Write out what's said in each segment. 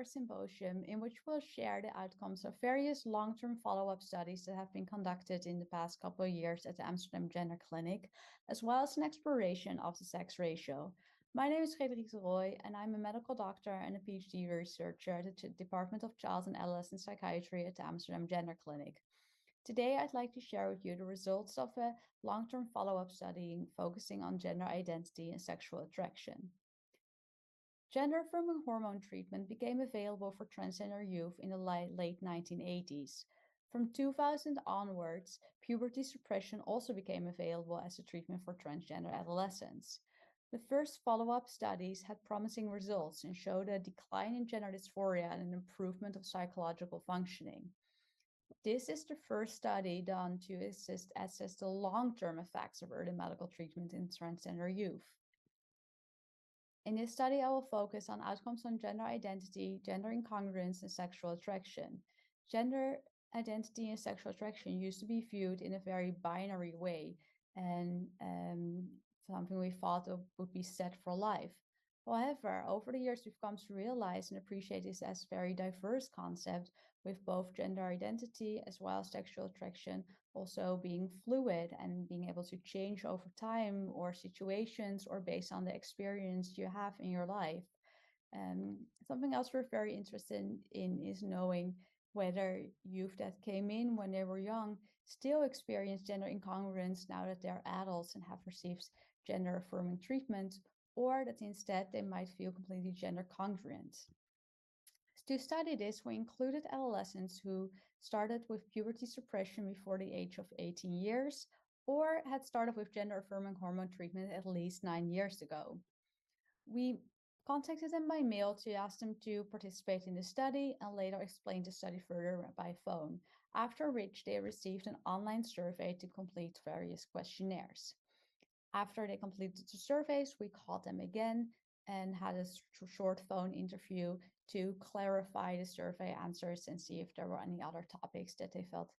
our symposium in which we'll share the outcomes of various long-term follow-up studies that have been conducted in the past couple of years at the Amsterdam Gender Clinic, as well as an exploration of the sex ratio. My name is Frederik de Roy, and I'm a medical doctor and a PhD researcher at the Department of Child and Adolescent Psychiatry at the Amsterdam Gender Clinic. Today, I'd like to share with you the results of a long-term follow-up study focusing on gender identity and sexual attraction. Gender-affirming hormone treatment became available for transgender youth in the late 1980s. From 2000 onwards, puberty suppression also became available as a treatment for transgender adolescents. The first follow-up studies had promising results and showed a decline in gender dysphoria and an improvement of psychological functioning. This is the first study done to assess the long-term effects of early medical treatment in transgender youth. In this study, I will focus on outcomes on gender identity, gender incongruence, and sexual attraction. Gender identity and sexual attraction used to be viewed in a very binary way, and something we thought would be set for life. However, over the years, we've come to realize and appreciate this as a very diverse concept, with both gender identity as well as sexual attraction also being fluid and being able to change over time or situations or based on the experience you have in your life. Something else we're very interested in is knowing whether youth that came in when they were young still experience gender incongruence now that they're adults and have received gender affirming treatment, or that instead they might feel completely gender congruent. To study this, we included adolescents who started with puberty suppression before the age of 18 years or had started with gender-affirming hormone treatment at least 9 years ago. We contacted them by mail to ask them to participate in the study and later explained the study further by phone, after which they received an online survey to complete various questionnaires. After they completed the surveys, we called them again and had a short phone interview to clarify the survey answers and see if there were any other topics that they felt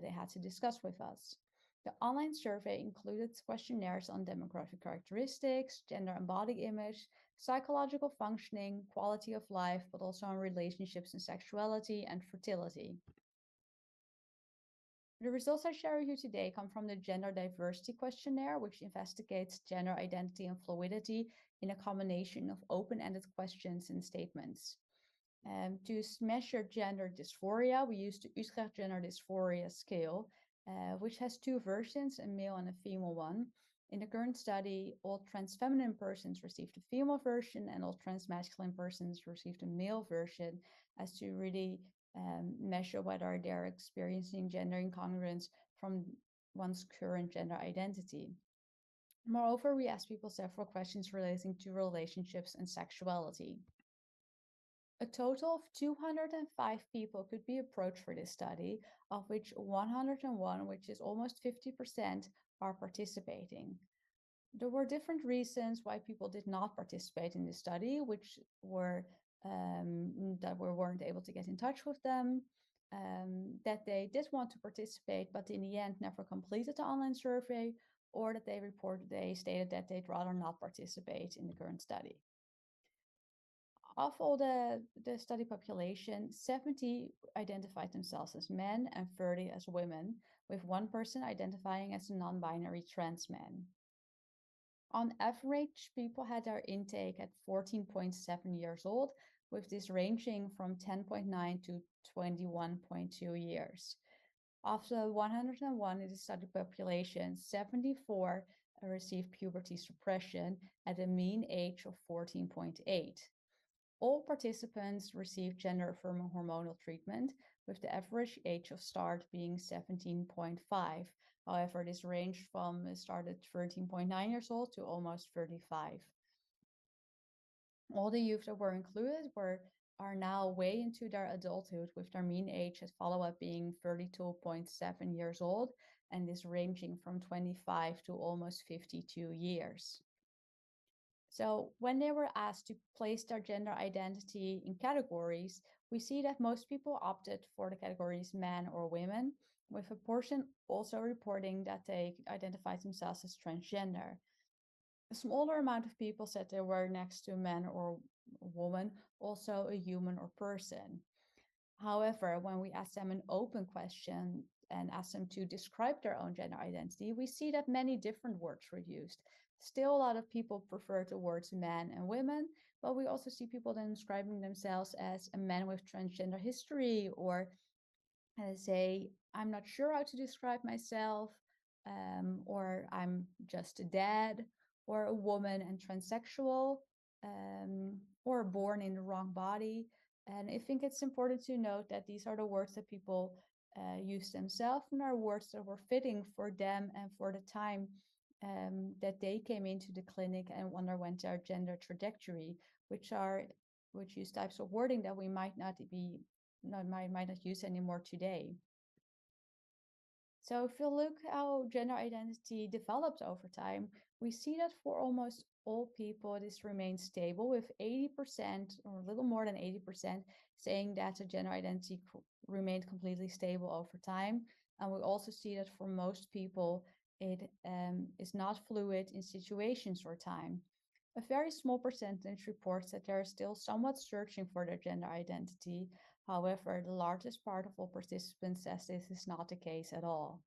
they had to discuss with us. The online survey included questionnaires on demographic characteristics, gender and body image, psychological functioning, quality of life, but also on relationships and sexuality and fertility. The results I share with you today come from the Gender Diversity Questionnaire, which investigates gender identity and fluidity in a combination of open-ended questions and statements. To measure gender dysphoria, we used the Utrecht Gender Dysphoria Scale, which has two versions, a male and a female one. In the current study, all trans feminine persons received the female version and all trans masculine persons received the male version, as to really measure whether they're experiencing gender incongruence from one's current gender identity. Moreover, we asked people several questions relating to relationships and sexuality. A total of 205 people could be approached for this study, of which 101, which is almost 50%, are participating. There were different reasons why people did not participate in this study, which were that we weren't able to get in touch with them, that they did want to participate, but in the end never completed the online survey, or that they stated that they'd rather not participate in the current study. Of all the study population, 70 identified themselves as men and 30 as women, with one person identifying as a non-binary trans man. On average, people had their intake at 14.7 years old, with this ranging from 10.9 to 21.2 years. Of the 101 in the study population, 74 received puberty suppression at a mean age of 14.8. All participants received gender-affirming hormonal treatment, with the average age of start being 17.5. However, this ranged from start at 13.9 years old to almost 35. All the youth that were included are now way into their adulthood, with their mean age at follow-up being 32.7 years old, and this ranging from 25 to almost 52 years. So when they were asked to place their gender identity in categories, we see that most people opted for the categories men or women, with a portion also reporting that they identified themselves as transgender. A smaller amount of people said they were next to men or woman, also a human or person. However, when we ask them an open question and ask them to describe their own gender identity, we see that many different words were used. Still, a lot of people prefer the words man and women, but we also see people then describing themselves as a man with transgender history, or say, I'm not sure how to describe myself, or I'm just a dad, or a woman and transsexual, or born in the wrong body. And I think it's important to note that these are the words that people use themselves and are words that were fitting for them and for the time that they came into the clinic and underwent their gender trajectory, which are which use types of wording that we might not use anymore today. So if you look how gender identity developed over time, we see that for almost all people, this remains stable, with 80% or a little more than 80% saying that the gender identity remained completely stable over time. And we also see that for most people, it is not fluid in situations or time. A very small percentage reports that they are still somewhat searching for their gender identity. However, the largest part of all participants says this is not the case at all.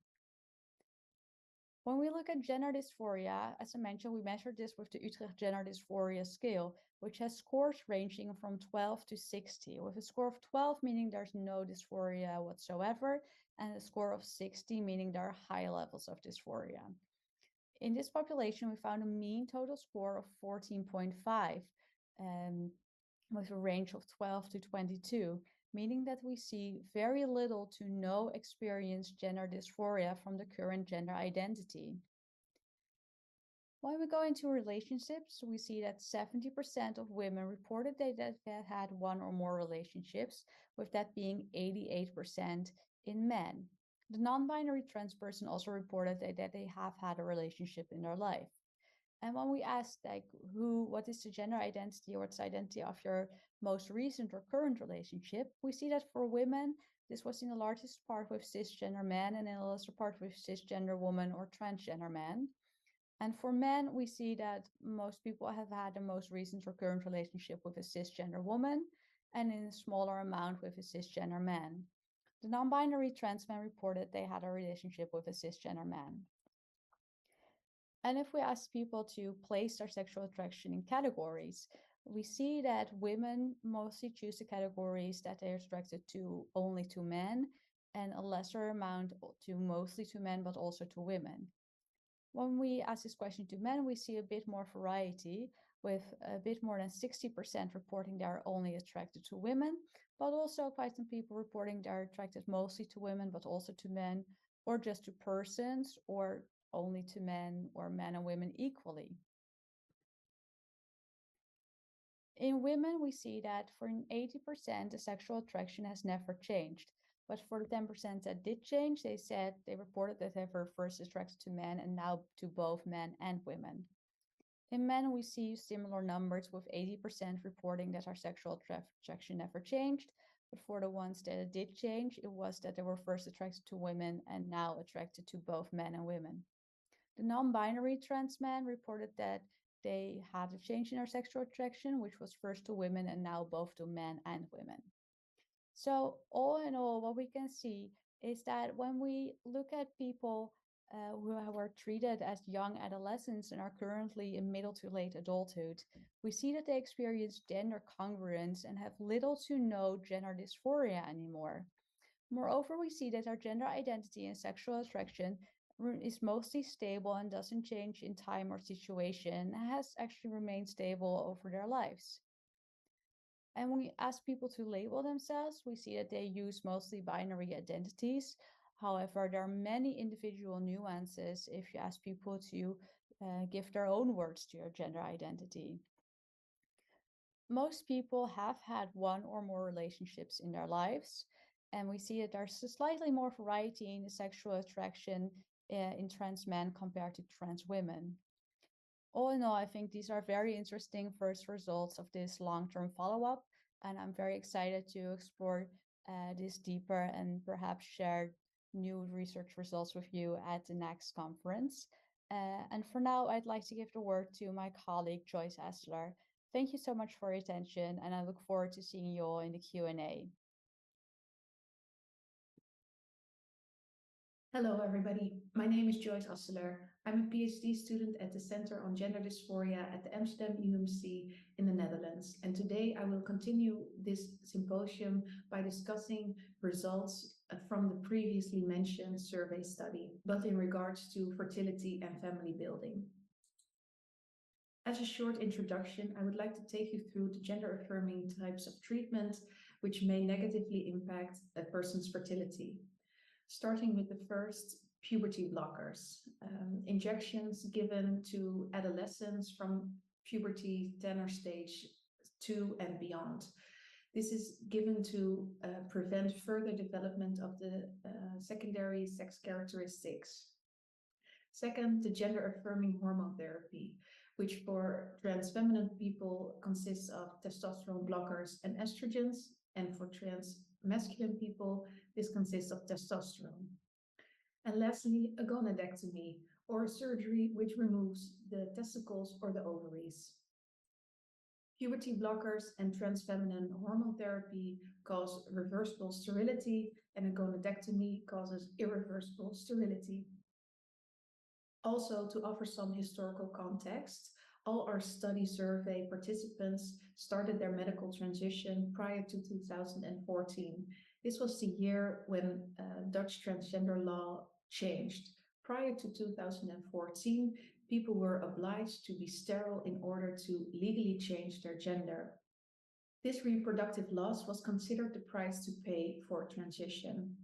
When we look at gender dysphoria, as I mentioned, we measured this with the Utrecht Gender Dysphoria Scale, which has scores ranging from 12 to 60, with a score of 12 meaning there's no dysphoria whatsoever, and a score of 60 meaning there are high levels of dysphoria. In this population, we found a mean total score of 14.5, with a range of 12 to 22, meaning that we see very little to no experienced gender dysphoria from the current gender identity. When we go into relationships, we see that 70% of women reported that they had one or more relationships, with that being 88% in men. The non-binary trans person also reported that they have had a relationship in their life. And when we asked, like, what is the gender identity or what's the identity of your most recent or current relationship, we see that for women, this was in the largest part with cisgender men and in the lesser part with cisgender woman or transgender man. And for men, we see that most people have had the most recent or current relationship with a cisgender woman, and in a smaller amount with a cisgender man. The non-binary trans men reported they had a relationship with a cisgender man. And if we ask people to place their sexual attraction in categories, we see that women mostly choose the categories that they're attracted to only to men, and a lesser amount to mostly to men, but also to women. When we ask this question to men, we see a bit more variety, with a bit more than 60% reporting they are only attracted to women, but also quite some people reporting they're attracted mostly to women, but also to men, or just to persons, or only to men, or men and women equally. In women, we see that for 80%, the sexual attraction has never changed. But for the 10% that did change, they reported that they were first attracted to men and now to both men and women. In men, we see similar numbers, with 80% reporting that our sexual attraction never changed. But for the ones that it did change, it was that they were first attracted to women and now attracted to both men and women. The non-binary trans men reported that they had a change in their sexual attraction, which was first to women and now both to men and women. So all in all, what we can see is that when we look at people who were treated as young adolescents and are currently in middle to late adulthood, we see that they experience gender congruence and have little to no gender dysphoria anymore. Moreover, we see that our gender identity and sexual attraction is mostly stable and doesn't change in time or situation, and has actually remained stable over their lives. And when we ask people to label themselves, we see that they use mostly binary identities. However, there are many individual nuances if you ask people to give their own words to your gender identity. Most people have had one or more relationships in their lives, and we see that there's a slightly more variety in the sexual attraction in trans men compared to trans women. All in all, I think these are very interesting first results of this long-term follow-up, and I'm very excited to explore this deeper and perhaps share new research results with you at the next conference. And for now, I'd like to give the word to my colleague, Joyce Essler, Thank you so much for your attention, and I look forward to seeing you all in the Q&A. Hello, everybody. My name is Joyce Asseler. I'm a PhD student at the Center on Gender Dysphoria at the Amsterdam UMC in the Netherlands. And today I will continue this symposium by discussing results from the previously mentioned survey study, but in regards to fertility and family building. As a short introduction, I would like to take you through the gender-affirming types of treatment which may negatively impact a person's fertility. Starting with the first, puberty blockers, injections given to adolescents from puberty tenor stage 2 and beyond. This is given to prevent further development of the secondary sex characteristics. Second, the gender-affirming hormone therapy, which for trans feminine people consists of testosterone blockers and estrogens, and for trans masculine people, this consists of testosterone. And lastly, a gonadectomy, or a surgery which removes the testicles or the ovaries. Puberty blockers and trans feminine hormone therapy cause reversible sterility, and a gonadectomy causes irreversible sterility. Also, to offer some historical context, all our study survey participants started their medical transition prior to 2014. This was the year when Dutch transgender law changed. Prior to 2014, people were obliged to be sterile in order to legally change their gender. This reproductive loss was considered the price to pay for transition,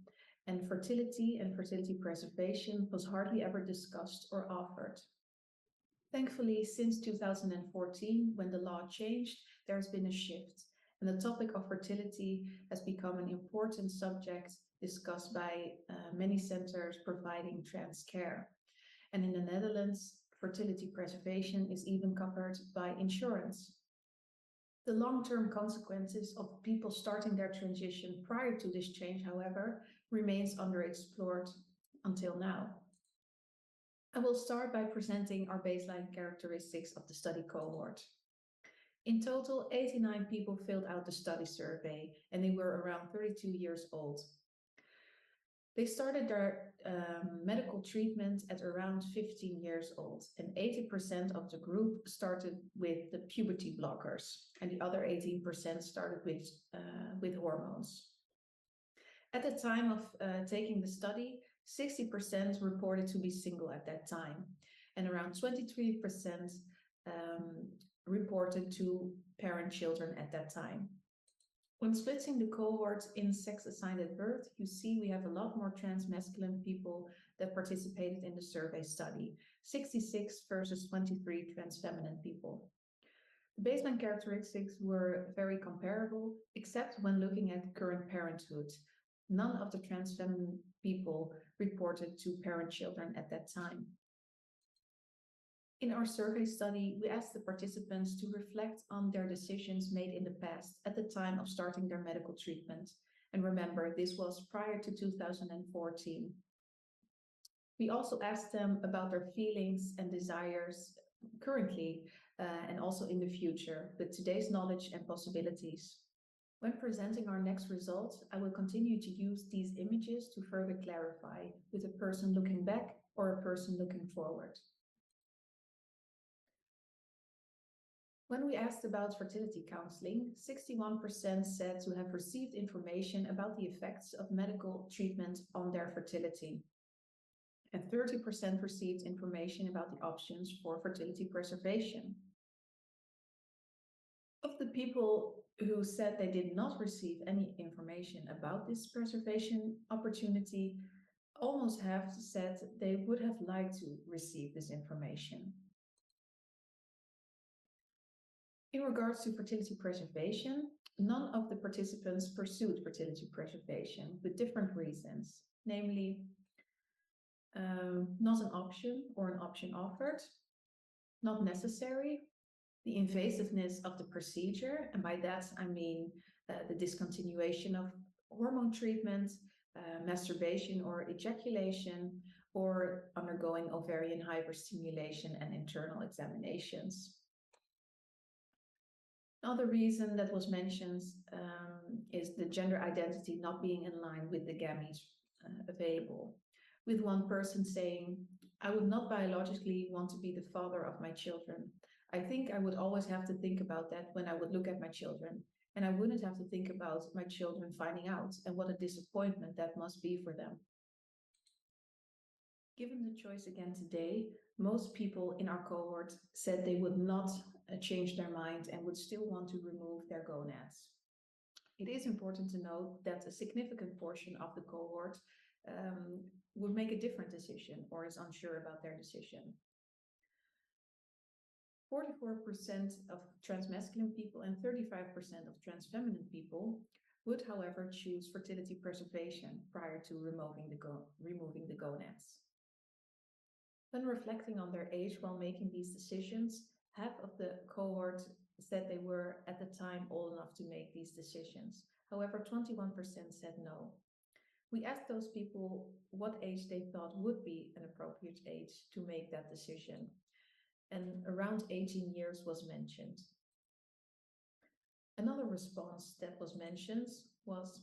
and fertility preservation was hardly ever discussed or offered. Thankfully, since 2014, when the law changed, there has been a shift, and the topic of fertility has become an important subject discussed by many centers providing trans care. And in the Netherlands, fertility preservation is even covered by insurance. The long-term consequences of people starting their transition prior to this change, however, remains underexplored until now. I will start by presenting our baseline characteristics of the study cohort. In total, 89 people filled out the study survey, and they were around 32 years old. They started their medical treatment at around 15 years old, and 80% of the group started with the puberty blockers, and the other 18% started with hormones. At the time of taking the study, 60% reported to be single at that time, and around 23% reported to parent children at that time. When splitting the cohorts in sex assigned at birth, you see we have a lot more trans masculine people that participated in the survey study, 66 versus 23 trans feminine people. The baseline characteristics were very comparable, except when looking at current parenthood. None of the trans feminine people reported to parent children at that time. In our survey study, we asked the participants to reflect on their decisions made in the past at the time of starting their medical treatment. And remember, this was prior to 2014. We also asked them about their feelings and desires currently and also in the future, with today's knowledge and possibilities. When presenting our next results, I will continue to use these images to further clarify with a person looking back or a person looking forward. When we asked about fertility counseling, 61% said to have received information about the effects of medical treatment on their fertility. And 30% received information about the options for fertility preservation. Of the people who said they did not receive any information about this preservation opportunity, almost half said they would have liked to receive this information. In regards to fertility preservation, none of the participants pursued fertility preservation with different reasons, namely not an option or an option offered, not necessary, the invasiveness of the procedure, and by that I mean the discontinuation of hormone treatment, masturbation or ejaculation, or undergoing ovarian hyperstimulation and internal examinations. Another reason that was mentioned is the gender identity not being in line with the gametes available. With one person saying, I would not biologically want to be the father of my children. I think I would always have to think about that when I would look at my children. And I wouldn't have to think about my children finding out and what a disappointment that must be for them. Given the choice again today, most people in our cohort said they would not change their mind and would still want to remove their gonads. It is important to note that a significant portion of the cohort um, would make a different decision or is unsure about their decision. 44% of transmasculine people and 35% of transfeminine people would, however, choose fertility preservation prior to removing the gonads. When reflecting on their age while making these decisions, half of the cohort said they were at the time old enough to make these decisions. However, 21% said no. We asked those people what age they thought would be an appropriate age to make that decision, and around 18 years was mentioned. Another response that was mentioned was,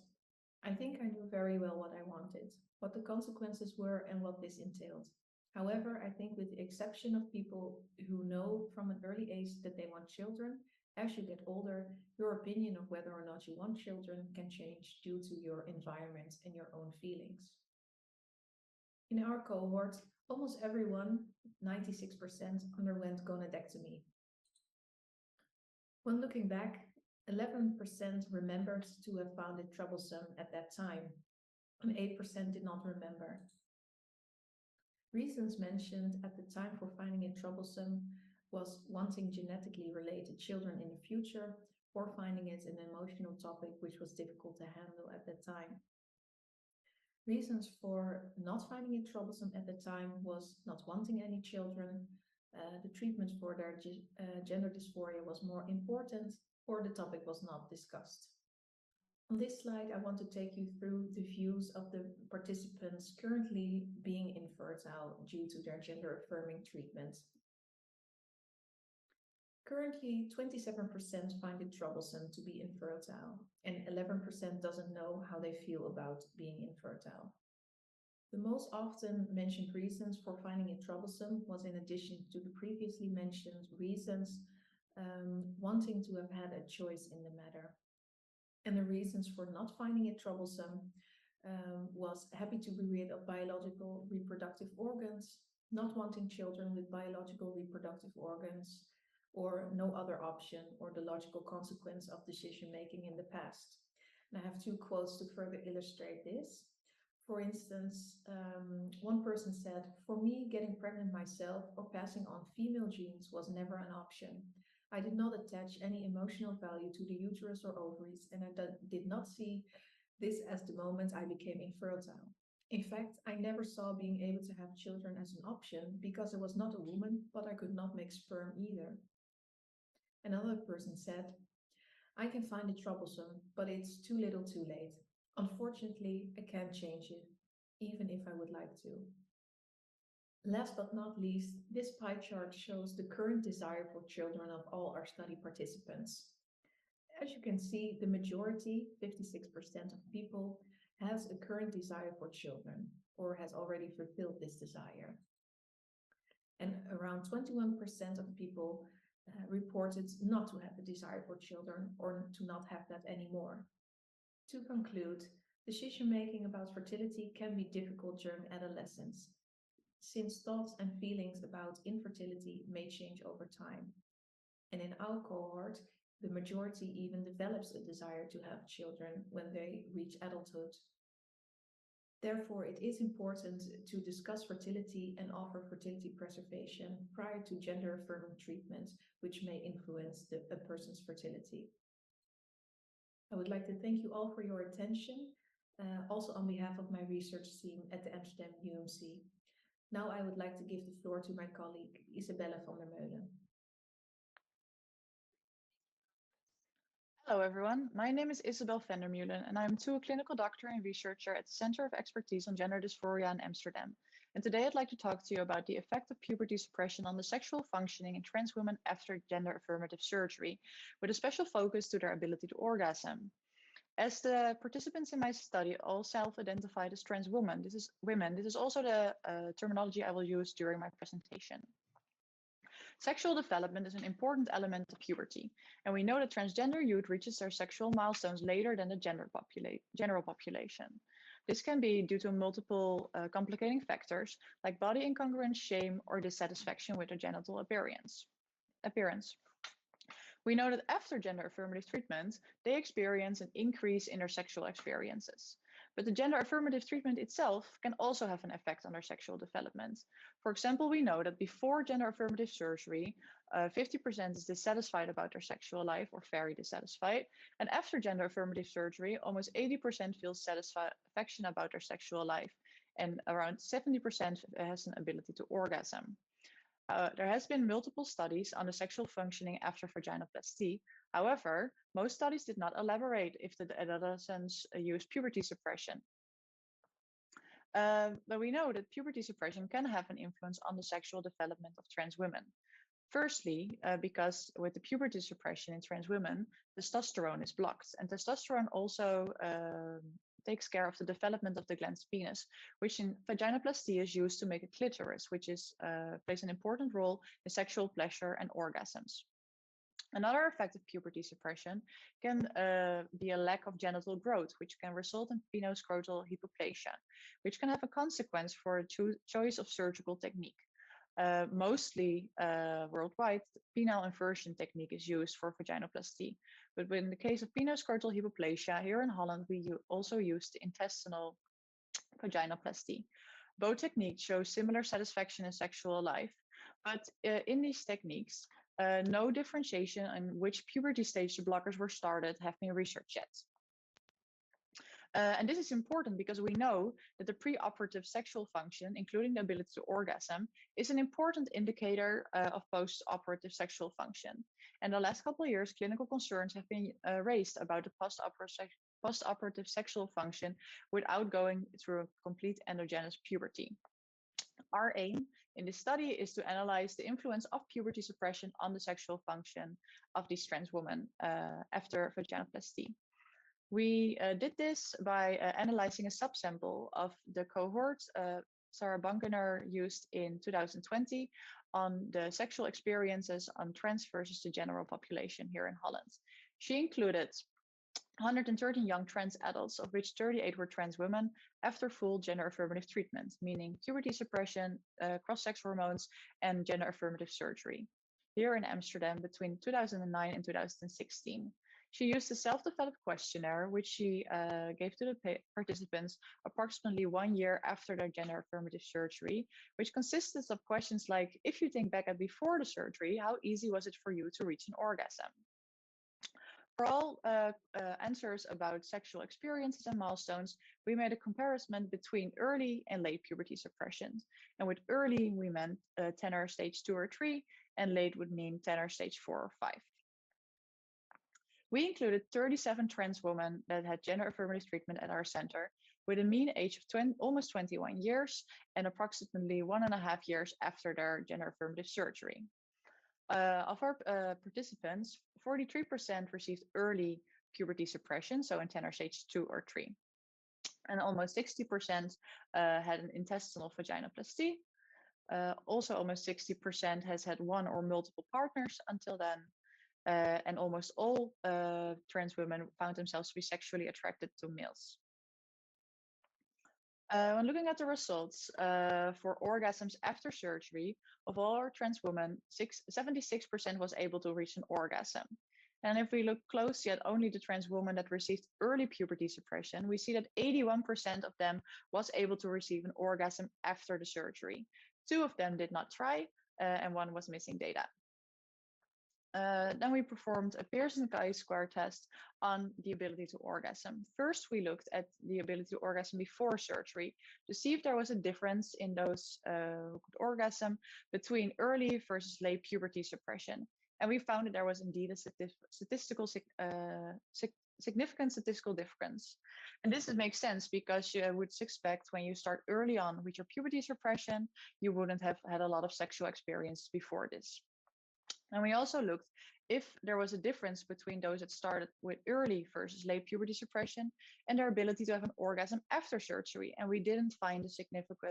I think I knew very well what I wanted, what the consequences were, and what this entailed. However, I think with the exception of people who know from an early age that they want children, as you get older, your opinion of whether or not you want children can change due to your environment and your own feelings. In our cohort, almost everyone, 96%, underwent gonadectomy. When looking back, 11% remembered to have found it troublesome at that time, and 8% did not remember. Reasons mentioned at the time for finding it troublesome was wanting genetically related children in the future or finding it an emotional topic which was difficult to handle at that time. Reasons for not finding it troublesome at the time was not wanting any children, the treatment for their gender dysphoria was more important, or the topic was not discussed. On this slide, I want to take you through the views of the participants currently being infertile due to their gender-affirming treatment. Currently, 27% find it troublesome to be infertile, and 11% doesn't know how they feel about being infertile. The most often mentioned reasons for finding it troublesome was, in addition to the previously mentioned reasons, wanting to have had a choice in the matter. And the reasons for not finding it troublesome was happy to be rid of biological reproductive organs, not wanting children with biological reproductive organs, or no other option or the logical consequence of decision making in the past. And I have two quotes to further illustrate this. For instance, one person said, for me, getting pregnant myself or passing on female genes was never an option. I did not attach any emotional value to the uterus or ovaries, and I did not see this as the moment I became infertile. In fact, I never saw being able to have children as an option because I was not a woman, but I could not make sperm either. Another person said, I can find it troublesome, but it's too little too late. Unfortunately, I can't change it, even if I would like to. Last but not least, this pie chart shows the current desire for children of all our study participants. As you can see, the majority, 56% of people, has a current desire for children or has already fulfilled this desire. And around 21% of people reported not to have a desire for children or to not have that anymore. To conclude, decision making about fertility can be difficult during adolescence, since thoughts and feelings about infertility may change over time. And in our cohort, the majority even develops a desire to have children when they reach adulthood. Therefore, it is important to discuss fertility and offer fertility preservation prior to gender-affirming treatment, which may influence a person's fertility. I would like to thank you all for your attention, also on behalf of my research team at the Amsterdam UMC. Now I would like to give the floor to my colleague, Isabelle van der Meulen. Hello, everyone. My name is Isabel van der Meulen, and I'm too a clinical doctor and researcher at the Center of Expertise on Gender Dysphoria in Amsterdam. And today I'd like to talk to you about the effect of puberty suppression on the sexual functioning in trans women after gender affirmative surgery, with a special focus to their ability to orgasm. As the participants in my study all self-identified as trans women, this is also the terminology I will use during my presentation. Sexual development is an important element of puberty, and we know that transgender youth reaches their sexual milestones later than the general population. This can be due to multiple complicating factors like body incongruence, shame, or dissatisfaction with their genital appearance. We know that after gender affirmative treatment, they experience an increase in their sexual experiences. But the gender affirmative treatment itself can also have an effect on their sexual development. For example, we know that before gender affirmative surgery, 50% is dissatisfied about their sexual life or very dissatisfied. And after gender affirmative surgery, almost 80% feels satisfaction about their sexual life. And around 70% has an ability to orgasm. There has been multiple studies on the sexual functioning after vaginoplasty. However, most studies did not elaborate if the adolescents used puberty suppression. But we know that puberty suppression can have an influence on the sexual development of trans women. Firstly, because with the puberty suppression in trans women, testosterone is blocked, and testosterone also takes care of the development of the glans penis, which in vaginoplasty is used to make a clitoris, which plays an important role in sexual pleasure and orgasms. Another effect of puberty suppression can be a lack of genital growth, which can result in penoscrotal hypoplasia, which can have a consequence for a choice of surgical technique. Mostly worldwide, penile inversion technique is used for vaginoplasty. But in the case of penoscrotal hypoplasia, here in Holland, we also use the intestinal vaginoplasty. Both techniques show similar satisfaction in sexual life, but in these techniques, no differentiation in which puberty stage the blockers were started have been researched yet. And this is important because we know that the preoperative sexual function, including the ability to orgasm, is an important indicator of post-operative sexual function. And the last couple of years, clinical concerns have been raised about the post-operative sexual function without going through a complete endogenous puberty. Our aim in this study is to analyze the influence of puberty suppression on the sexual function of these trans women after vaginoplasty. We did this by analyzing a subsample of the cohort Sarah Bankener used in 2020 on the sexual experiences on trans versus the general population here in Holland. She included 113 young trans adults, of which 38 were trans women, after full gender affirmative treatment, meaning puberty suppression, cross-sex hormones, and gender affirmative surgery, here in Amsterdam between 2009 and 2016. She used a self-developed questionnaire, which she gave to the participants approximately 1 year after their gender affirmative surgery, which consisted of questions like, if you think back at before the surgery, how easy was it for you to reach an orgasm? For all answers about sexual experiences and milestones, we made a comparison between early and late puberty suppression. And with early, we meant tenor stage 2 or 3, and late would mean tenor stage 4 or 5. We included 37 trans women that had gender affirmative treatment at our center, with a mean age of almost 21 years and approximately 1.5 years after their gender affirmative surgery. Of our participants, 43% received early puberty suppression, so in tenor stage 2 or 3. And almost 60% had an intestinal vaginoplasty. Also, almost 60% has had one or multiple partners until then. And almost all trans women found themselves to be sexually attracted to males. When looking at the results for orgasms after surgery, of all our trans women, 76% was able to reach an orgasm. And if we look closely at only the trans women that received early puberty suppression, we see that 81% of them was able to receive an orgasm after the surgery. 2 of them did not try, and 1 was missing data. Then we performed a Pearson chi-square test on the ability to orgasm. First, we looked at the ability to orgasm before surgery to see if there was a difference in those who could orgasm between early versus late puberty suppression. And we found that there was indeed a significant statistical difference. And this makes sense because you would expect when you start early on with your puberty suppression, you wouldn't have had a lot of sexual experience before this. And we also looked if there was a difference between those that started with early versus late puberty suppression and their ability to have an orgasm after surgery. And we didn't find a significant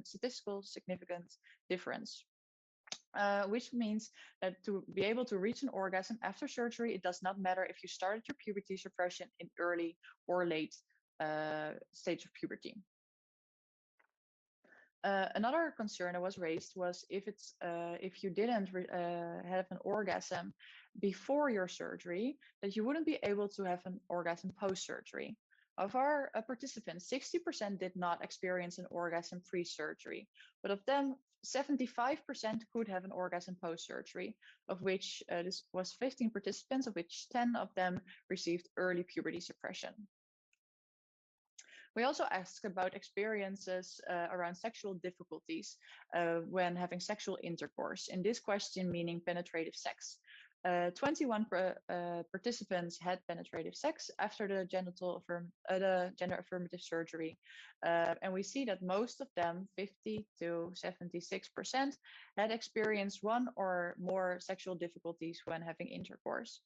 statistical significant difference. Which means that to be able to reach an orgasm after surgery, it does not matter if you started your puberty suppression in early or late stage of puberty. Another concern that was raised was if you didn't have an orgasm before your surgery, that you wouldn't be able to have an orgasm post-surgery. Of our participants, 60% did not experience an orgasm pre-surgery, but of them, 75% could have an orgasm post-surgery, of which this was 15 participants, of which 10 of them received early puberty suppression. We also asked about experiences around sexual difficulties when having sexual intercourse. In this question, meaning penetrative sex. 21 participants had penetrative sex after the gender affirmative surgery. And we see that most of them, 50 to 76%, had experienced one or more sexual difficulties when having intercourse.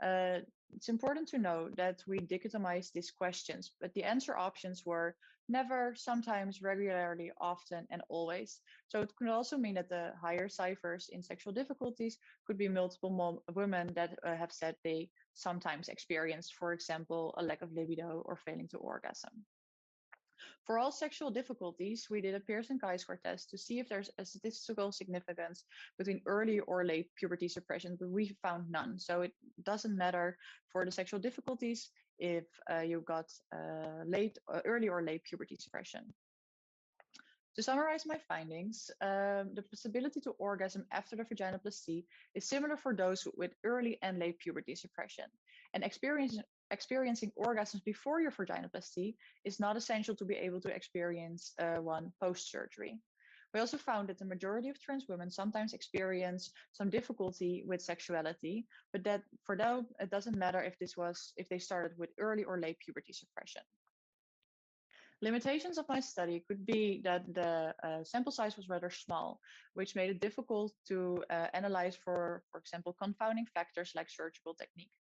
It's important to know that we dichotomized these questions, but the answer options were never, sometimes, regularly, often, and always. So it could also mean that the higher ciphers in sexual difficulties could be multiple women that have said they sometimes experienced, for example, a lack of libido or failing to orgasm. For all sexual difficulties, we did a Pearson chi-square test to see if there's a statistical significance between early or late puberty suppression, but we found none. So it doesn't matter for the sexual difficulties if you got early or late puberty suppression. To summarize my findings, the possibility to orgasm after the vaginoplasty is similar for those with early and late puberty suppression. And experiencing orgasms before your vaginoplasty is not essential to be able to experience one post-surgery. We also found that the majority of trans women sometimes experience some difficulty with sexuality, but that for them, it doesn't matter if they started with early or late puberty suppression. Limitations of my study could be that the sample size was rather small, which made it difficult to analyze for example, confounding factors like surgical technique.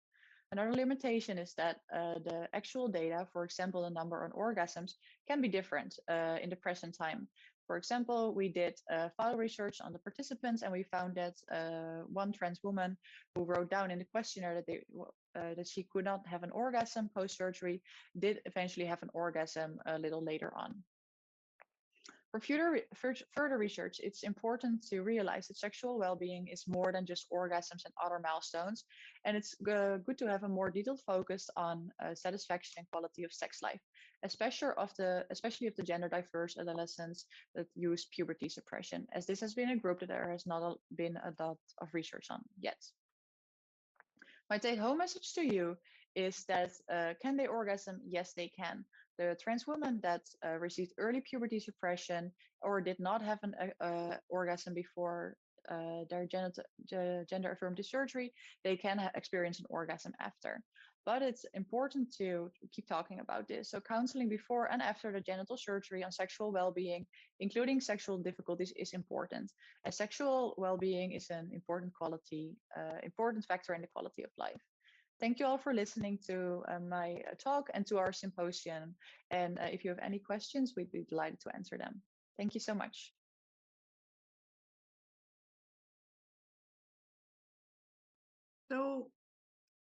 Another limitation is that the actual data, for example, the number on orgasms, can be different in the present time. For example, we did file research on the participants, and we found that one trans woman who wrote down in the questionnaire that she could not have an orgasm post-surgery did eventually have an orgasm a little later on. For further research, it's important to realize that sexual well-being is more than just orgasms and other milestones, and it's good to have a more detailed focus on satisfaction and quality of sex life, especially of the gender diverse adolescents that use puberty suppression, as this has been a group that there has not been a lot of research on yet. My take-home message to you is that can they orgasm? Yes, they can. The trans women that received early puberty suppression or did not have an orgasm before their gender affirmative surgery, they can experience an orgasm after. But it's important to keep talking about this. So counseling before and after the genital surgery on sexual well-being, including sexual difficulties, is important. As sexual well-being is an important factor in the quality of life. Thank you all for listening to my talk and to our symposium. And if you have any questions, we'd be delighted to answer them. Thank you so much. So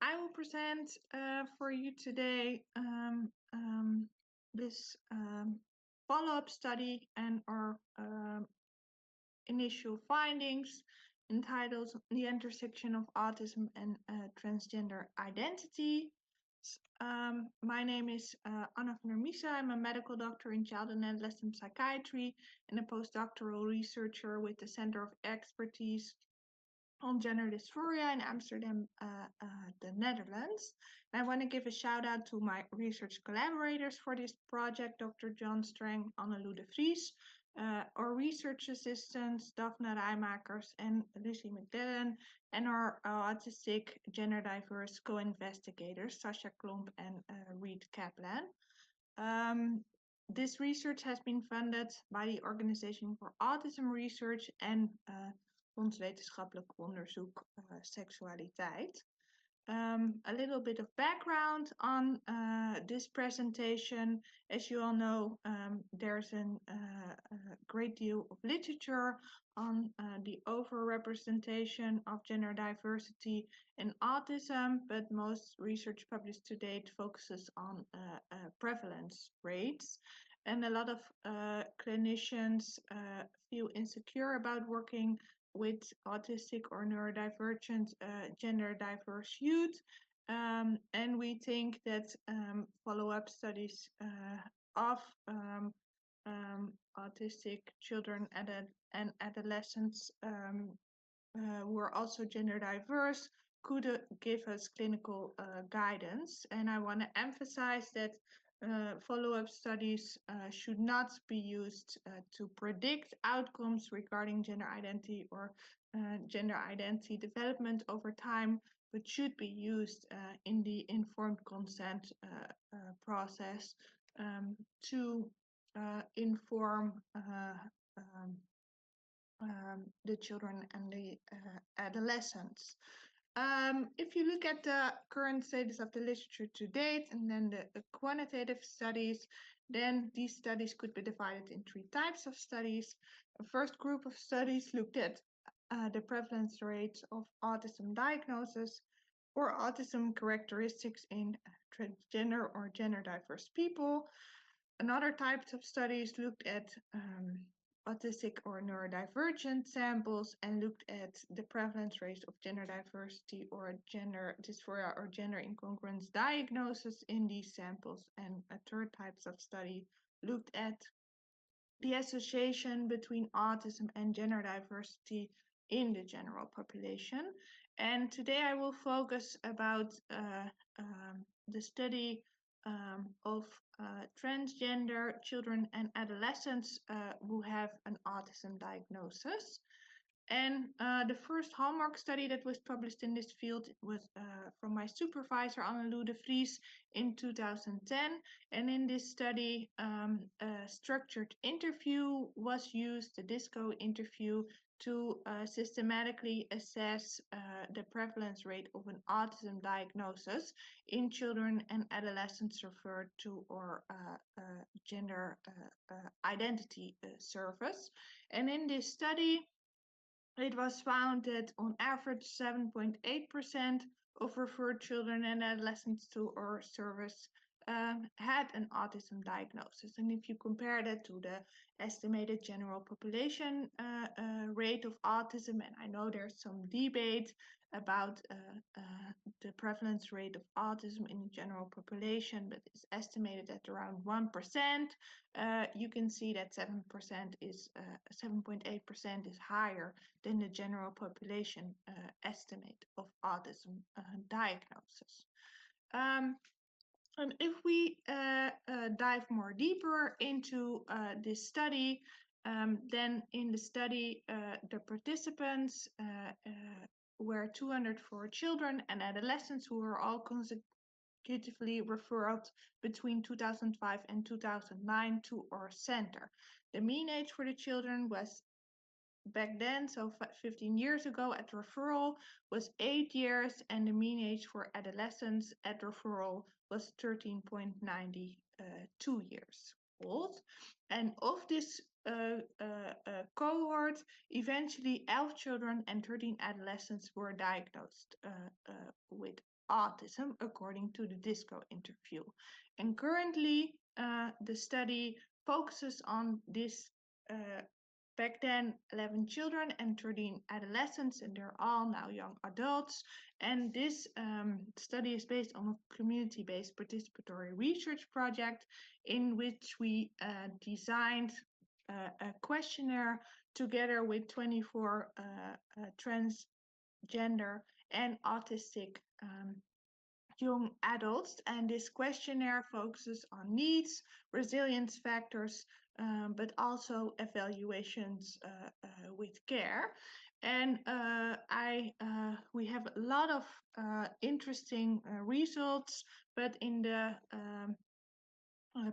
I will present for you today this follow-up study and our initial findings entitled The Intersection of Autism and Transgender Identity. My name is Anna van der Misa. I'm a medical doctor in child and adolescent psychiatry and a postdoctoral researcher with the Center of Expertise on Gender Dysphoria in Amsterdam, the Netherlands. And I want to give a shout out to my research collaborators for this project, Dr. John Strang, Annelou de Vries, our research assistants, Daphne Rijmakers and Lucy McDillan, and our autistic gender diverse co-investigators, Sasha Klomp and Reed Kaplan. This research has been funded by the Organization for Autism Research en Fonds Wetenschappelijk Onderzoek Seksualiteit. A little bit of background on this presentation. As you all know, there's a great deal of literature on the overrepresentation of gender diversity in autism, but most research published to date focuses on prevalence rates. And a lot of clinicians feel insecure about working with autistic or neurodivergent gender diverse youth. And we think that follow-up studies of autistic children and adolescents who are also gender diverse could give us clinical guidance. And I want to emphasize that follow-up studies should not be used to predict outcomes regarding gender identity or gender identity development over time, but should be used in the informed consent process to inform the children and the adolescents. If you look at the current status of the literature to date and then the quantitative studies, then these studies could be divided in three types of studies. The first group of studies looked at the prevalence rates of autism diagnosis or autism characteristics in transgender or gender diverse people. Another type of studies looked at autistic or neurodivergent samples and looked at the prevalence rate of gender diversity or gender dysphoria or gender incongruence diagnosis in these samples. And a third type of study looked at the association between autism and gender diversity in the general population. And today I will focus about the study of transgender children and adolescents who have an autism diagnosis. And the first hallmark study that was published in this field was from my supervisor, Annelou de Vries, in 2010. And in this study, a structured interview was used, the DISCO interview, to systematically assess the prevalence rate of an autism diagnosis in children and adolescents referred to or gender identity service. And in this study, it was found that on average 7.8% of referred children and adolescents to our service had an autism diagnosis. And if you compare that to the estimated general population rate of autism, and I know there's some debate about the prevalence rate of autism in the general population, but it's estimated at around 1%. You can see that 7% is 7.8% is higher than the general population estimate of autism diagnosis. And if we dive more deeper into this study, then in the study, the participants were 204 children and adolescents who were all consecutively referred between 2005 and 2009 to our center. The mean age for the children was back then, so 15 years ago at referral, was 8 years, and the mean age for adolescents at referral was 13.92 years old. And of this cohort, eventually 11 children and 13 adolescents were diagnosed with autism, according to the DISCO interview. And currently, the study focuses on this back then 11 children and 13 adolescents, and they're all now young adults. And this study is based on a community-based participatory research project in which we designed a questionnaire together with 24 transgender and autistic young adults. And this questionnaire focuses on needs, resilience factors, but also evaluations with care. And we have a lot of interesting results, but in the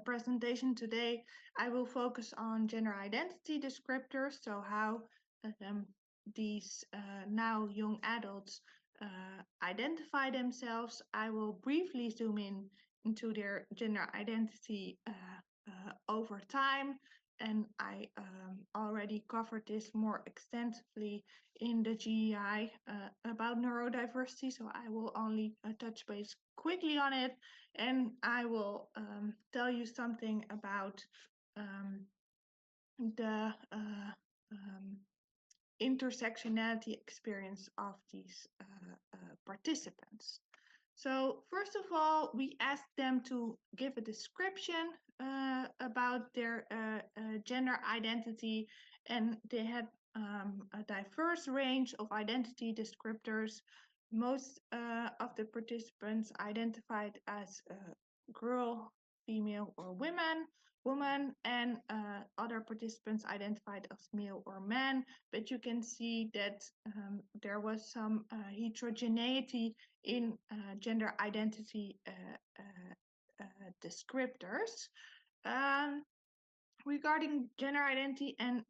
presentation today, I will focus on gender identity descriptors, so how these now young adults identify themselves. I will briefly zoom in into their gender identity over time, and I already covered this more extensively in the GEI about neurodiversity, so I will only touch base quickly on it, and I will tell you something about the intersectionality experience of these participants. So first of all, we asked them to give a description about their gender identity, and they had a diverse range of identity descriptors. Most of the participants identified as girl, female, or woman, and other participants identified as male or man. But you can see that there was some heterogeneity in gender identity descriptors. Um, Regarding gender identity and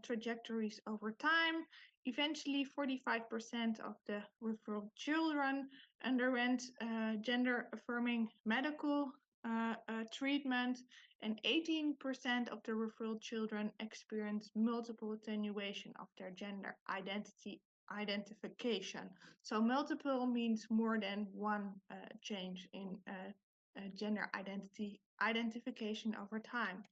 trajectories over time, eventually 45% of the referral children underwent gender affirming medical treatment, and 18% of the referral children experienced multiple attenuation of their gender identity identification. So multiple means more than one change in gender identity identification over time.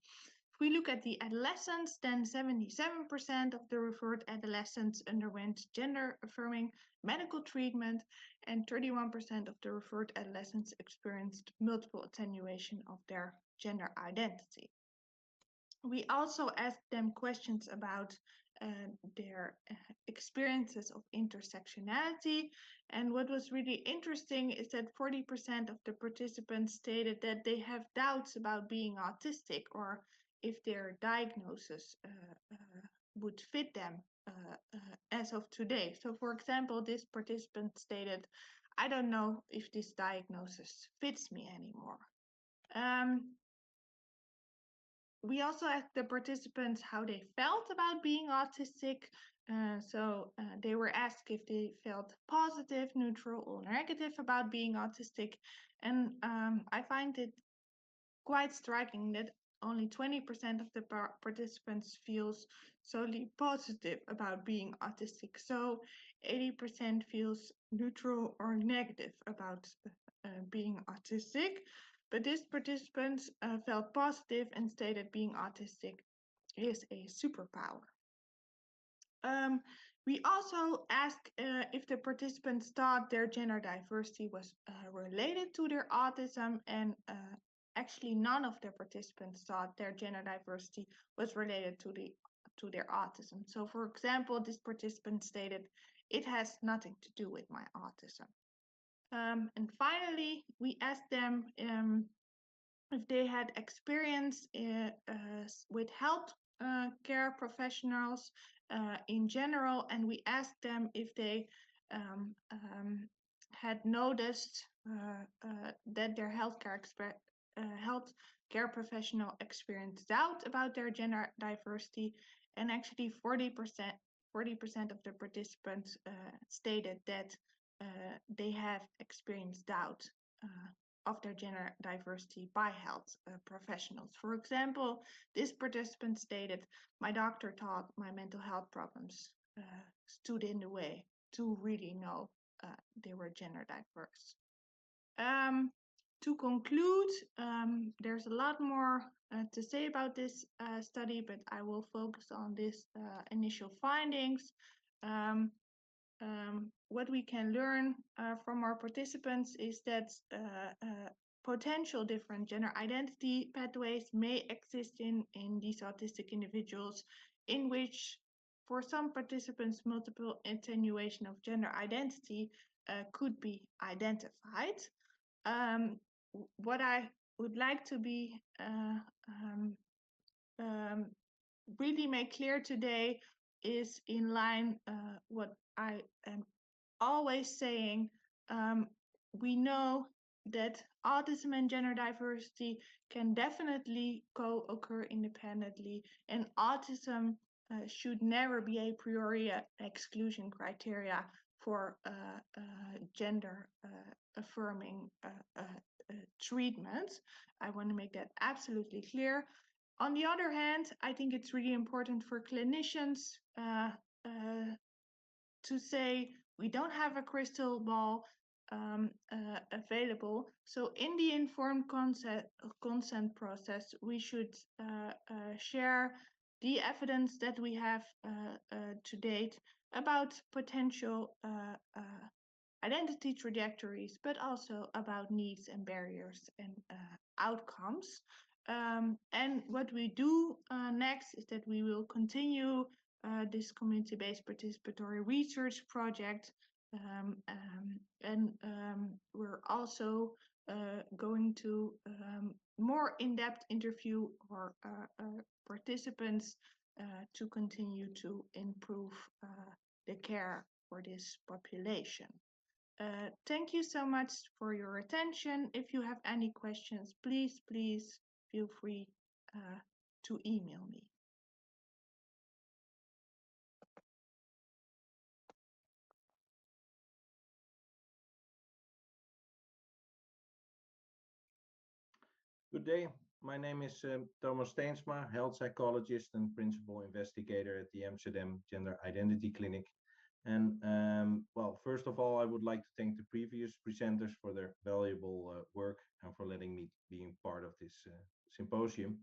If we look at the adolescents, then 77% of the referred adolescents underwent gender affirming medical treatment, and 31% of the referred adolescents experienced multiple attenuation of their gender identity. We also asked them questions about their experiences of intersectionality. And what was really interesting is that 40% of the participants stated that they have doubts about being autistic, or if their diagnosis would fit them as of today. So, for example, this participant stated, I don't know if this diagnosis fits me anymore. We also asked the participants how they felt about being autistic. They were asked if they felt positive, neutral, or negative about being autistic. And I find it quite striking that only 20% of the participants feels solely positive about being autistic. So 80% feels neutral or negative about being autistic. But these participants felt positive and stated being autistic is a superpower. We also asked if the participants thought their gender diversity was related to their autism, and actually none of the participants thought their gender diversity was related to their autism. So, for example, this participant stated, it has nothing to do with my autism. And finally, we asked them if they had experience with health care professionals in general, and we asked them if they had noticed that their health care professional experienced doubt about their gender diversity, and actually 40% of the participants stated that they have experienced doubt of their gender diversity by health professionals. For example, this participant stated, my doctor thought my mental health problems stood in the way to really know they were gender diverse. To conclude, there's a lot more to say about this study, but I will focus on these initial findings. What we can learn from our participants is that potential different gender identity pathways may exist in these autistic individuals, in which for some participants multiple attenuation of gender identity could be identified. What I would like to be really make clear today is in line what I am always saying. Um, we know that autism and gender diversity can definitely co-occur independently, and autism should never be a priori exclusion criteria for gender affirming treatment. I want to make that absolutely clear. On the other hand, I think it's really important for clinicians to say we don't have a crystal ball available. So in the informed consent process, we should share the evidence that we have to date about potential identity trajectories, but also about needs and barriers and outcomes. And what we do next is that we will continue this community-based participatory research project. And we're also going to more in-depth interview our participants to continue to improve the care for this population. Thank you so much for your attention. If you have any questions, please feel free to email me. Good day. My name is Thomas Steensma, health psychologist and principal investigator at the Amsterdam Gender Identity Clinic. And well, first of all, I would like to thank the previous presenters for their valuable work and for letting me being part of this symposium.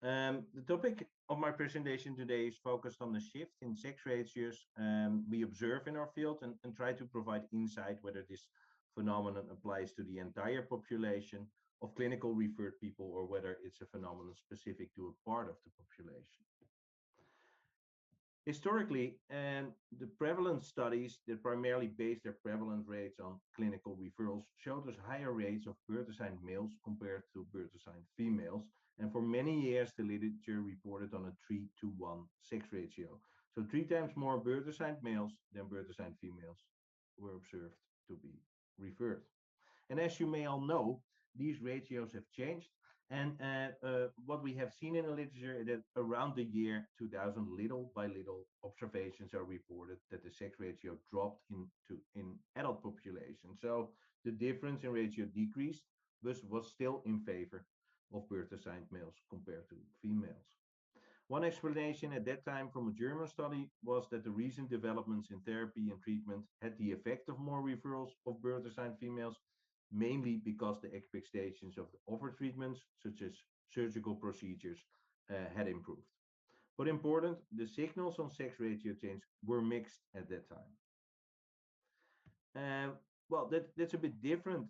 The topic of my presentation today is focused on the shift in sex ratios we observe in our field and try to provide insight whether this phenomenon applies to the entire population of clinical referred people or whether it's a phenomenon specific to a part of the population. Historically, the prevalence studies that primarily base their prevalence rates on clinical referrals showed us higher rates of birth-assigned males compared to birth-assigned females. And for many years, the literature reported on a 3-to-1 sex ratio. So 3 times more birth-assigned males than birth-assigned females were observed to be referred. And as you may all know, these ratios have changed. And what we have seen in the literature is that around the year 2000, little by little, observations are reported that the sex ratio dropped in adult population. So the difference in ratio decreased, but was still in favor of birth-assigned males compared to females. One explanation at that time from a German study was that the recent developments in therapy and treatment had the effect of more referrals of birth-assigned females, mainly because the expectations of the offered treatments, such as surgical procedures, had improved. But important, the signals on sex ratio change were mixed at that time. Well, that's a bit different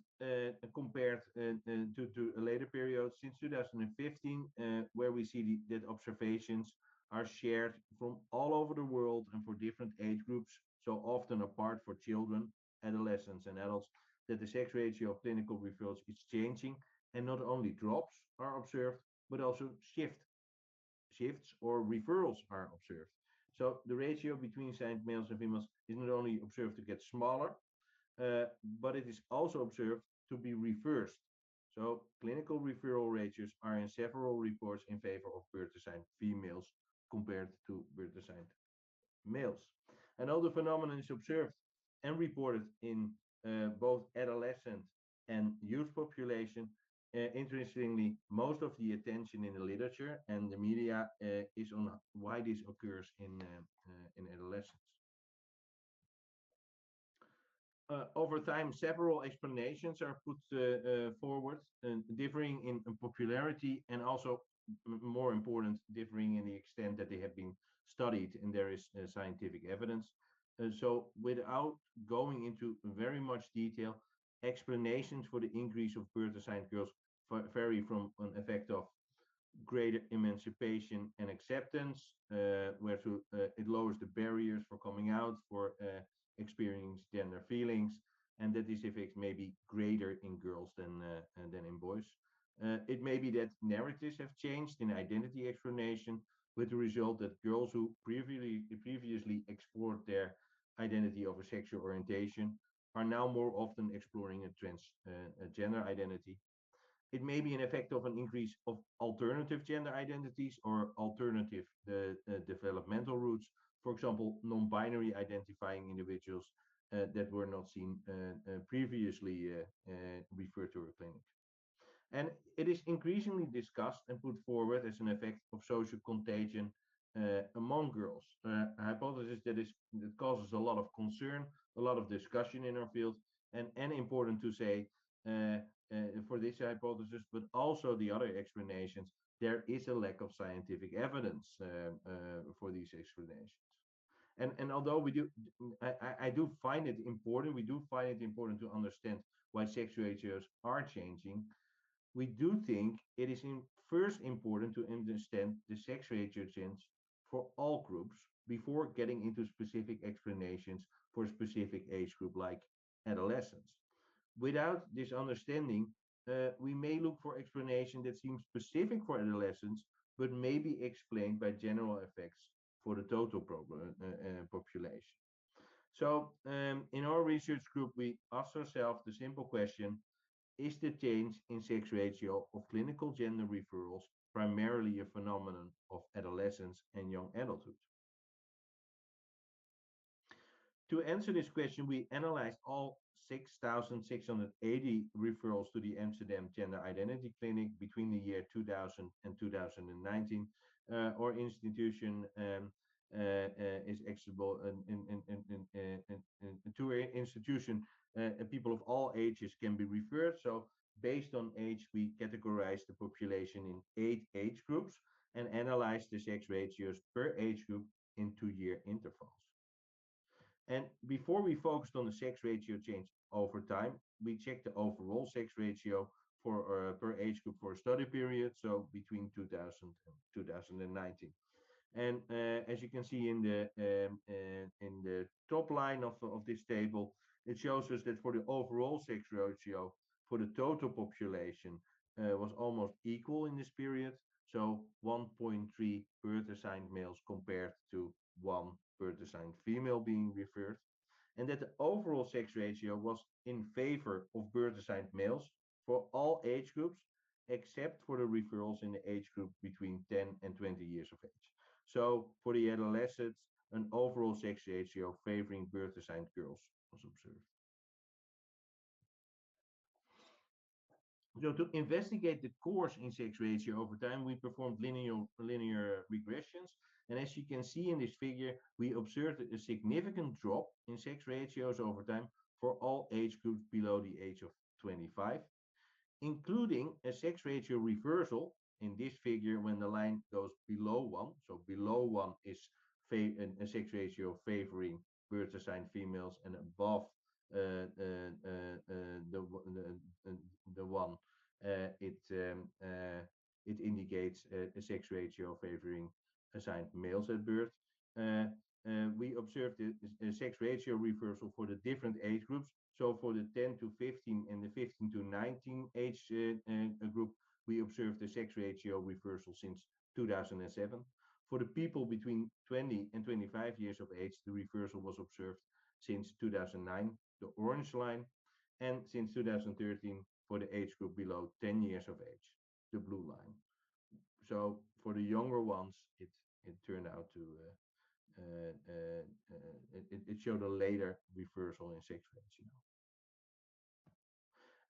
compared to a later period since 2015, where we see that observations are shared from all over the world and for different age groups, so often apart for children, adolescents, and adults, that the sex ratio of clinical referrals is changing, and not only drops are observed, but also shifts or referrals are observed. So the ratio between assigned males and females is not only observed to get smaller, but it is also observed to be reversed. So clinical referral ratios are in several reports in favor of birth-assigned females compared to birth-assigned males. And all the phenomenon is observed and reported in both adolescent and youth population. Interestingly, most of the attention in the literature and the media is on why this occurs in adolescence. Over time, several explanations are put forward, differing in popularity and also, more important, differing in the extent that they have been studied and there is scientific evidence. So without going into very much detail, explanations for the increase of birth-assigned girls vary from an effect of greater emancipation and acceptance, where it lowers the barriers for coming out, for experience gender feelings, and that this effect may be greater in girls than in boys. It may be that narratives have changed in identity explanation, with the result that girls who previously explored their identity of a sexual orientation are now more often exploring a gender identity. It may be an effect of an increase of alternative gender identities or alternative developmental routes. For example, non-binary identifying individuals that were not seen previously referred to a clinic. And it is increasingly discussed and put forward as an effect of social contagion among girls. A hypothesis that causes a lot of concern, a lot of discussion in our field, and important to say uh, for this hypothesis, but also the other explanations, there is a lack of scientific evidence for these explanations. And although I do find it important, we do find it important to understand why sex ratios are changing. We do think it is first important to understand the sex ratio change for all groups before getting into specific explanations for a specific age group like adolescents. Without this understanding, we may look for explanation that seems specific for adolescents, but may be explained by general effects for the total population. So, in our research group, we asked ourselves the simple question: is the change in sex ratio of clinical gender referrals primarily a phenomenon of adolescence and young adulthood? To answer this question, we analyzed all 6,680 referrals to the Amsterdam Gender Identity Clinic between the year 2000 and 2019. Our institution is accessible to our institution. People of all ages can be referred. So, based on age, we categorize the population in 8 age groups and analyze the sex ratios per age group in 2-year intervals. And before we focused on the sex ratio change over time, we checked the overall sex ratio for per age group for a study period, so between 2000 and 2019. And as you can see in the top line of this table, it shows us that for the overall sex ratio for the total population was almost equal in this period. So 1.3 birth assigned males compared to 1 birth assigned female being referred. And that the overall sex ratio was in favor of birth assigned males for all age groups, except for the referrals in the age group between 10 and 20 years of age. So for the adolescents, an overall sex ratio favoring birth assigned girls was observed. So to investigate the course in sex ratio over time, we performed linear regressions. And as you can see in this figure, we observed a significant drop in sex ratios over time for all age groups below the age of 25, including a sex ratio reversal in this figure when the line goes below 1. So below 1 is a sex ratio favoring birth assigned females, and above uh, uh, uh, uh, the, the one, it indicates a sex ratio favoring assigned males at birth. Uh, we observed a sex ratio reversal for the different age groups. So for the 10 to 15 and the 15 to 19 age group, we observed a sex ratio reversal since 2007. For the people between 20 and 25 years of age, the reversal was observed since 2009, the orange line, and since 2013 for the age group below 10 years of age, the blue line. So for the younger ones, it turned out to it showed a later reversal in sex ratio.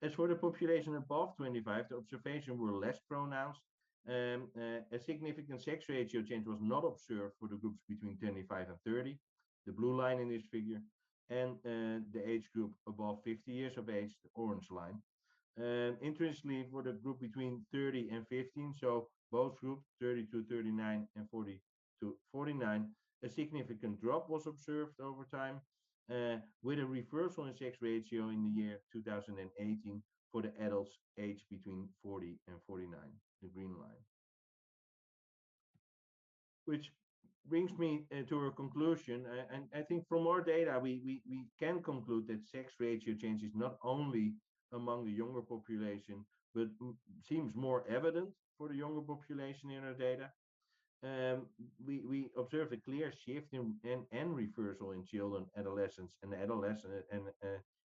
As for the population above 25, the observations were less pronounced. A significant sex ratio change was not observed for the groups between 25 and 30, the blue line in this figure, and the age group above 50 years of age, the orange line. Interestingly, for the group between 30 and 15, so both groups, 30 to 39 and 40 to 49, a significant drop was observed over time, with a reversal in sex ratio in the year 2018 for the adults aged between 40 and 49, the green line. Which brings me to a conclusion. And I think from our data, we can conclude that sex ratio change is not only among the younger population, but seems more evident for the younger population in our data. um, we observe a clear shift and reversal in children, adolescents,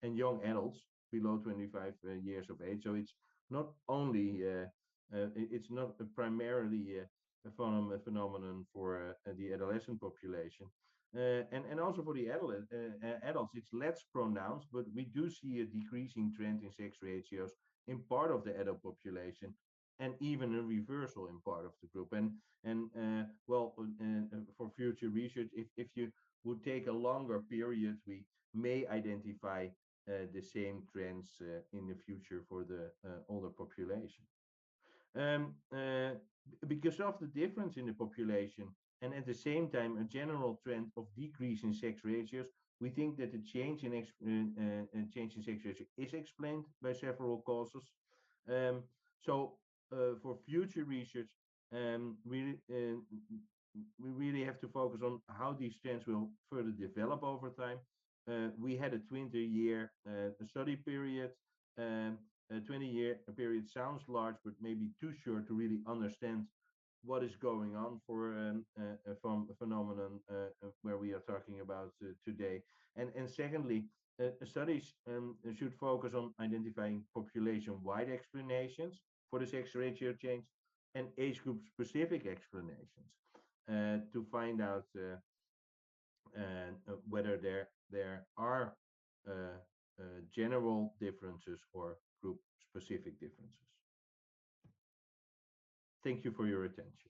and young adults below 25 years of age. So it's not only it's not primarily a phenomenon for the adolescent population. And also for the adults, it's less pronounced, but we do see a decreasing trend in sex ratios in part of the adult population, and even a reversal in part of the group. For future research, if you would take a longer period, we may identify the same trends in the future for the older population. Um, uh, because of the difference in the population and at the same time a general trend of decrease in sex ratios, we think that the change in sex ratio is explained by several causes. Um, for future research, um, we uh, we really have to focus on how these trends will further develop over time. We had a 20-year study period. Um, a 20-year period sounds large, but maybe too short to really understand what is going on for a phenomenon where we are talking about today. And secondly, studies should focus on identifying population-wide explanations for the sex ratio change and age group specific explanations to find out whether there are general differences or group specific differences. Thank you for your attention.